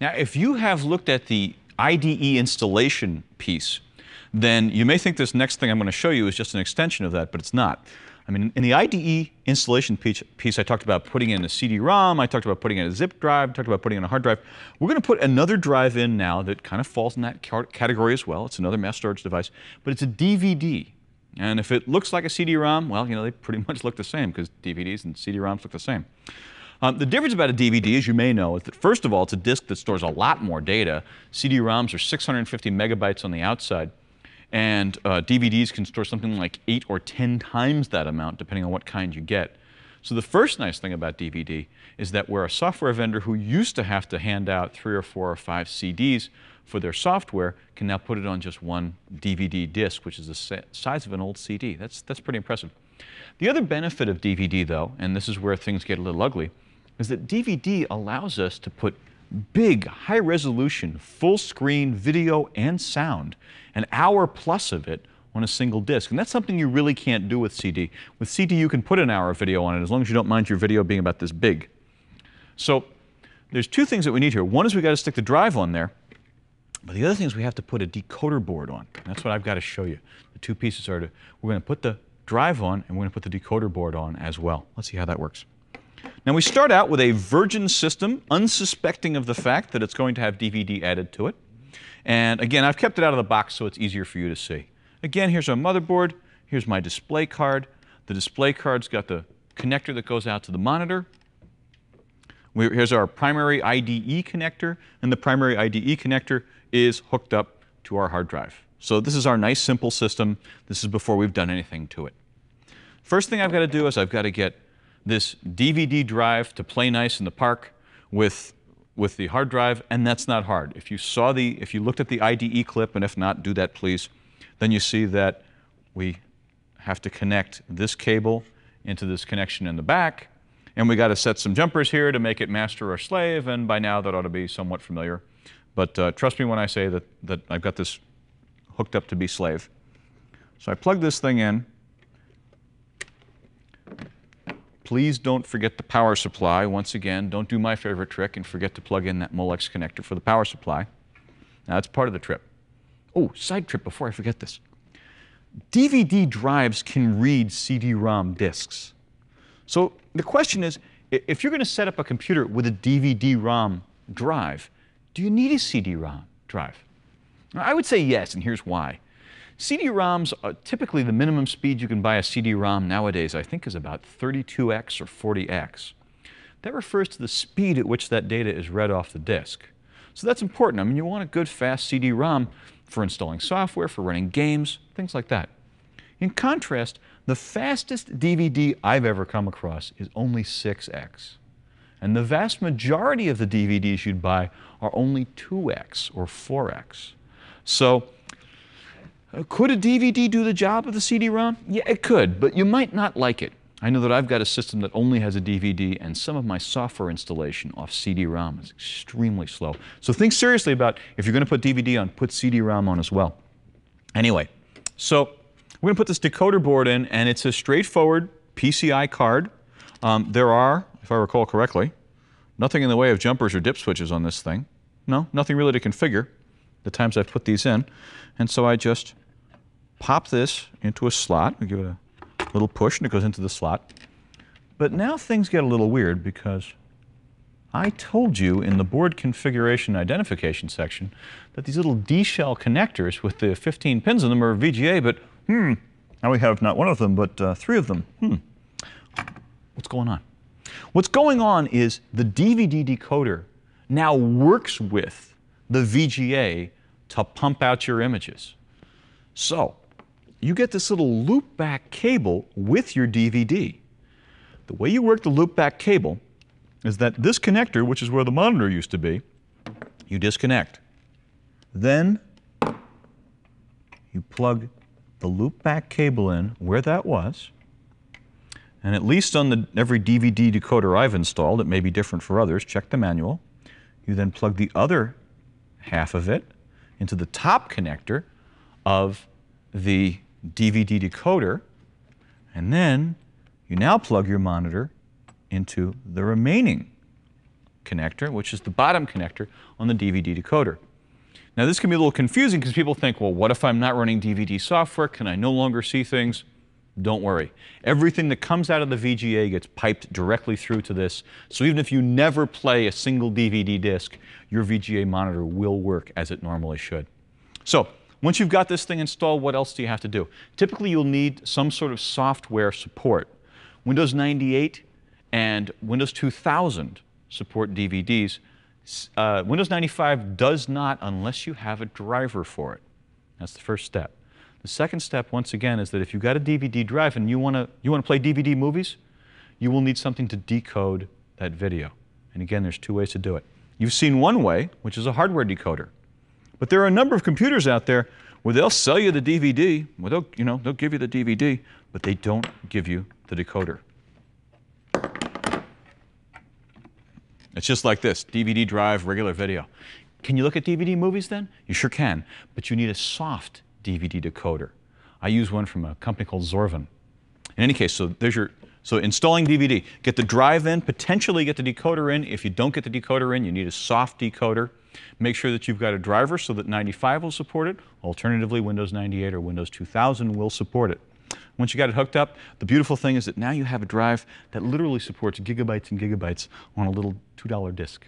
Now, if you have looked at the IDE installation piece, then you may think this next thing I'm going to show you is just an extension of that, but it's not. I mean, in the IDE installation piece, I talked about putting in a CD-ROM, I talked about putting in a zip drive, I talked about putting in a hard drive. We're going to put another drive in now that kind of falls in that category as well. It's another mass storage device, but it's a DVD. And if it looks like a CD-ROM, well, you know, they pretty much look the same because DVDs and CD-ROMs look the same. The difference about a DVD, as you may know, is that first of all, it's a disk that stores a lot more data. CD-ROMs are 650 megabytes on the outside. And DVDs can store something like 8 or 10 times that amount, depending on what kind you get. So the first nice thing about DVD is that we're a software vendor who used to have to hand out 3 or 4 or 5 CDs for their software can now put it on just one DVD disc, which is the size of an old CD. That's pretty impressive. The other benefit of DVD, though, and this is where things get a little ugly, is that DVD allows us to put big, high-resolution, full-screen video and sound, an hour plus of it, on a single disc. And that's something you really can't do with CD. With CD, you can put an hour of video on it as long as you don't mind your video being about this big. So there's two things that we need here. One is we've got to stick the drive on there, but the other thing is we have to put a decoder board on. And that's what I've got to show you. The two pieces are we're going to put the drive on and we're going to put the decoder board on as well. Let's see how that works. Now we start out with a virgin system, unsuspecting of the fact that it's going to have DVD added to it. And again, I've kept it out of the box so it's easier for you to see. Again, here's our motherboard. Here's my display card. The display card's got the connector that goes out to the monitor. Here's our primary IDE connector, and the primary IDE connector is hooked up to our hard drive. So this is our nice, simple system. This is before we've done anything to it. First thing I've got to do is I've got to get this DVD drive to play nice in the park with the hard drive, and that's not hard. If you looked at the IDE clip, and if not, do that please, then you see that we have to connect this cable into this connection in the back, and we got to set some jumpers here to make it master or slave, and by now that ought to be somewhat familiar. But trust me when I say that I've got this hooked up to be slave. So I plug this thing in. Please don't forget the power supply. Once again, don't do my favorite trick and forget to plug in that Molex connector for the power supply. Now, that's part of the trip. Oh, side trip before I forget this. DVD drives can read CD-ROM disks. So the question is, if you're going to set up a computer with a DVD-ROM drive, do you need a CD-ROM drive? Now, I would say yes, and here's why. CD-ROMs, typically the minimum speed you can buy a CD-ROM nowadays, I think, is about 32x or 40x. That refers to the speed at which that data is read off the disk. So that's important. I mean, you want a good, fast CD-ROM for installing software, for running games, things like that. In contrast, the fastest DVD I've ever come across is only 6x. And the vast majority of the DVDs you'd buy are only 2x or 4x. So, could a DVD do the job of the CD-ROM? Yeah, it could, but you might not like it. I know that I've got a system that only has a DVD, and some of my software installation off CD-ROM is extremely slow. So think seriously about, if you're going to put DVD on, put CD-ROM on as well. Anyway, so we're going to put this decoder board in, and it's a straightforward PCI card. There are, if I recall correctly, nothing in the way of jumpers or dip switches on this thing. No, nothing really to configure the times I've put these in. And so I just pop this into a slot. I give it a little push and it goes into the slot. But now things get a little weird because I told you in the board configuration identification section that these little D-shell connectors with the 15 pins in them are VGA, but now we have not one of them, but 3 of them. What's going on? What's going on is the DVD decoder now works with the VGA to pump out your images. So, you get this little loop-back cable with your DVD. The way you work the loop-back cable is that this connector, which is where the monitor used to be, you disconnect. Then, you plug the loop-back cable in where that was, and at least on every DVD decoder I've installed, it may be different for others, check the manual. You then plug the other half of it into the top connector of the DVD decoder, and then you now plug your monitor into the remaining connector, which is the bottom connector on the DVD decoder. Now this can be a little confusing because people think, well, what if I'm not running DVD software? Can I no longer see things? Don't worry. Everything that comes out of the VGA gets piped directly through to this. So even if you never play a single DVD disc, your VGA monitor will work as it normally should. So once you've got this thing installed, what else do you have to do? Typically you'll need some sort of software support. Windows 98 and Windows 2000 support DVDs. Windows 95 does not unless you have a driver for it. That's the first step. The second step, once again, is that if you've got a DVD drive and you want to play DVD movies, you will need something to decode that video. And again, there's two ways to do it. You've seen one way, which is a hardware decoder. But there are a number of computers out there where they'll sell you the DVD, well, they'll give you the DVD, but they don't give you the decoder. It's just like this, DVD drive, regular video. Can you look at DVD movies then? You sure can, but you need a soft DVD decoder. I use one from a company called Zorvan. In any case, so installing DVD. Get the drive in, potentially get the decoder in. If you don't get the decoder in, you need a soft decoder. Make sure that you've got a driver so that 95 will support it. Alternatively, Windows 98 or Windows 2000 will support it. Once you got it hooked up, the beautiful thing is that now you have a drive that literally supports gigabytes and gigabytes on a little $2 disk.